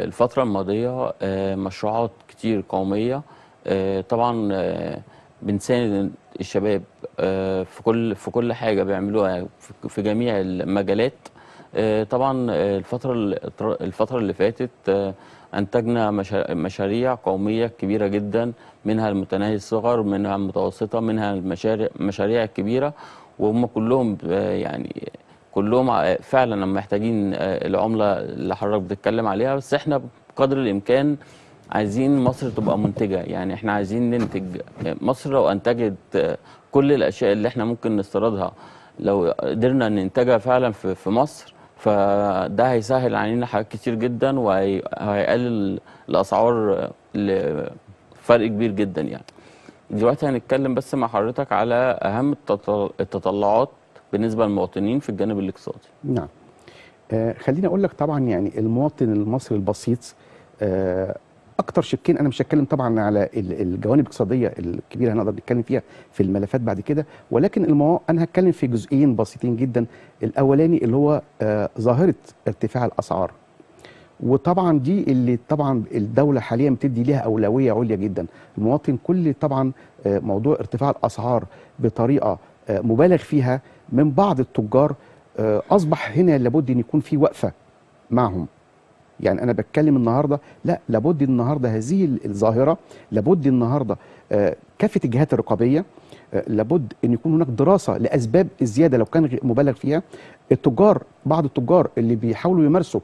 الفترة الماضية مشروعات كتير قومية. طبعا بنساند الشباب في كل حاجة بيعملوها في جميع المجالات. طبعا الفترة اللي فاتت أنتجنا مشاريع قومية كبيرة جدا، منها المتناهي الصغر، منها المتوسطة، منها المشاريع الكبيرة. وهم كلهم يعني كلهم فعلا محتاجين العملة اللي حضرتك بتتكلم عليها. بس احنا بقدر الإمكان عايزين مصر تبقى منتجة، يعني احنا عايزين ننتج. مصر لو أنتجت كل الأشياء اللي احنا ممكن نستوردها، لو قدرنا ننتجها فعلا في مصر، فده هيسهل علينا حاجات كتير جدا وهيقلل الأسعار لفرق كبير جدا. يعني دلوقتي هنتكلم بس مع حضرتك على أهم التطلعات بالنسبة للمواطنين في الجانب الاقتصادي. نعم. خليني اقول لك طبعا يعني المواطن المصري البسيط اكتر شقين. انا مش هتكلم طبعا على الجوانب الاقتصاديه الكبيره هنقدر نتكلم فيها في الملفات بعد كده، ولكن انا هتكلم في جزئين بسيطين جدا. الاولاني اللي هو ظاهره ارتفاع الاسعار، وطبعا دي اللي طبعا الدوله حاليا بتدي ليها اولويه عليا جدا. المواطن كل طبعا موضوع ارتفاع الاسعار بطريقه مبالغ فيها من بعض التجار اصبح هنا لابد ان يكون في وقفه معهم. يعني انا بتكلم النهارده، لا لابد النهارده هذه الظاهره، لابد النهارده كافه الجهات الرقابيه لابد ان يكون هناك دراسه لاسباب الزياده لو كان مبالغ فيها. بعض التجار اللي بيحاولوا يمارسوا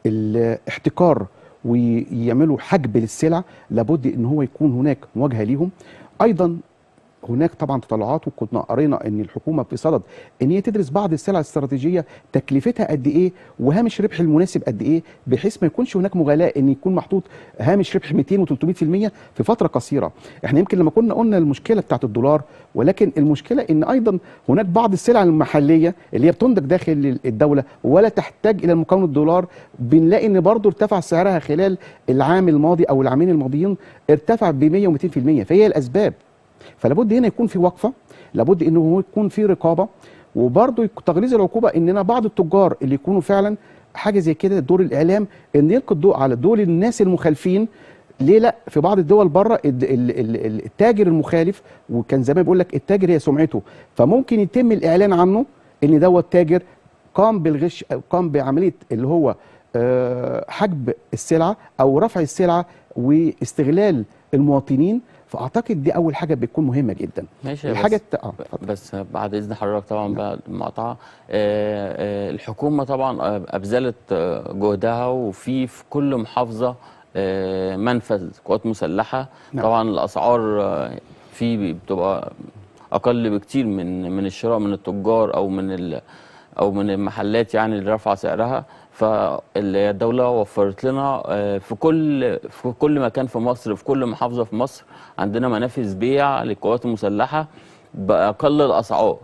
الاحتكار ويعملوا حجب للسلع، لابد ان هو يكون هناك مواجهه ليهم. ايضا هناك طبعا تطلعات، وكنا قرينا ان الحكومه بصدد ان هي تدرس بعض السلع الاستراتيجيه تكلفتها قد ايه وهامش ربح المناسب قد ايه، بحيث ما يكونش هناك مغالاه ان يكون محطوط هامش ربح 200 و300% في فتره قصيره. احنا يمكن لما كنا قلنا المشكله بتاعت الدولار، ولكن المشكله ان ايضا هناك بعض السلع المحليه اللي هي بتنتج داخل الدوله ولا تحتاج الى مكون الدولار، بنلاقي ان برضه ارتفع سعرها خلال العام الماضي او العامين الماضيين، ارتفع ب 100 و200%. فهي الاسباب. فلابد هنا يكون في وقفه، لابد انه يكون في رقابه، وبرضه تغليظ العقوبه. اننا بعض التجار اللي يكونوا فعلا حاجه زي كده، دور الاعلام ان يلقي الضوء على دول الناس المخالفين. ليه لا؟ في بعض الدول بره التاجر المخالف، وكان زمان بيقول لك التاجر هي سمعته، فممكن يتم الاعلان عنه ان دوت تاجر قام بالغش او قام بعمليه اللي هو حجب السلعه او رفع السلعه واستغلال المواطنين. فاعتقد دي اول حاجه بتكون مهمه جدا. ماشي. الحاجه بس بعد اذن حضرتك طبعا بعد المقاطعه، الحكومه طبعا ابذلت جهدها، وفي كل محافظه منفذ قوات مسلحه. نعم. طبعا الاسعار فيه بتبقى اقل بكتير من الشراء من التجار او من المحلات، يعني اللي رفع سعرها. فالدوله وفرت لنا في كل مكان في مصر، في كل محافظه في مصر عندنا منافذ بيع للقوات المسلحه باقل الاسعار.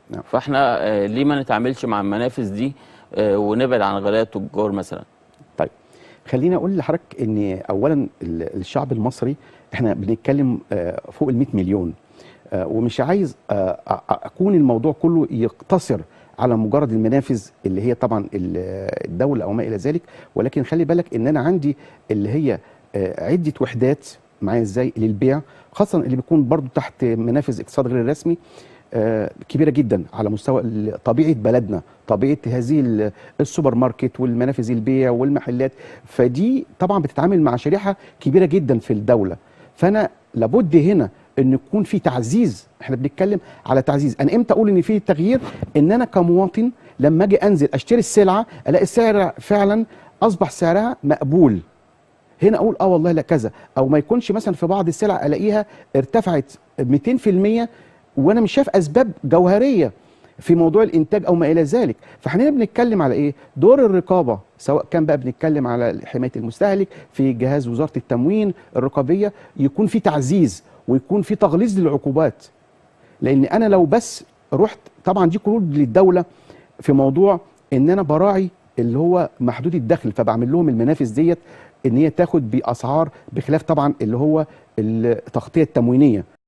نعم. فاحنا ليه ما نتعاملش مع المنافذ دي ونبعد عن غلاء التجار مثلا؟ طيب خليني اقول لحضرتك ان اولا الشعب المصري احنا بنتكلم فوق ال 100 مليون، ومش عايز اكون الموضوع كله يقتصر على مجرد المنافذ اللي هي طبعا الدوله او ما الى ذلك، ولكن خلي بالك ان انا عندي اللي هي عده وحدات معايا ازاي للبيع، خاصه اللي بيكون برضو تحت منافذ اقتصاد غير الرسمي كبيره جدا على مستوى طبيعه بلدنا، طبيعه هذه السوبر ماركت والمنافذ البيع والمحلات. فدي طبعا بتتعامل مع شريحه كبيره جدا في الدوله. فانا لابد هنا ان يكون في تعزيز. احنا بنتكلم على تعزيز. انا امتى اقول ان في تغيير؟ ان انا كمواطن لما اجي انزل اشتري السلعه الاقي السعر فعلا اصبح سعرها مقبول، هنا اقول والله لا كذا. او ما يكونش مثلا في بعض السلع الاقيها ارتفعت 200% وانا مش شايف اسباب جوهريه في موضوع الانتاج او ما الى ذلك. فاحنا بنتكلم على ايه؟ دور الرقابه، سواء كان بقى بنتكلم على حمايه المستهلك في جهاز وزاره التموين الرقابيه، يكون في تعزيز ويكون في تغليظ للعقوبات. لان انا لو بس رحت، طبعا دي قروض للدوله في موضوع ان انا براعي اللي هو محدود الدخل، فبعمل لهم المنافذ ديت ان هي تاخد باسعار، بخلاف طبعا اللي هو التغطيه التموينيه.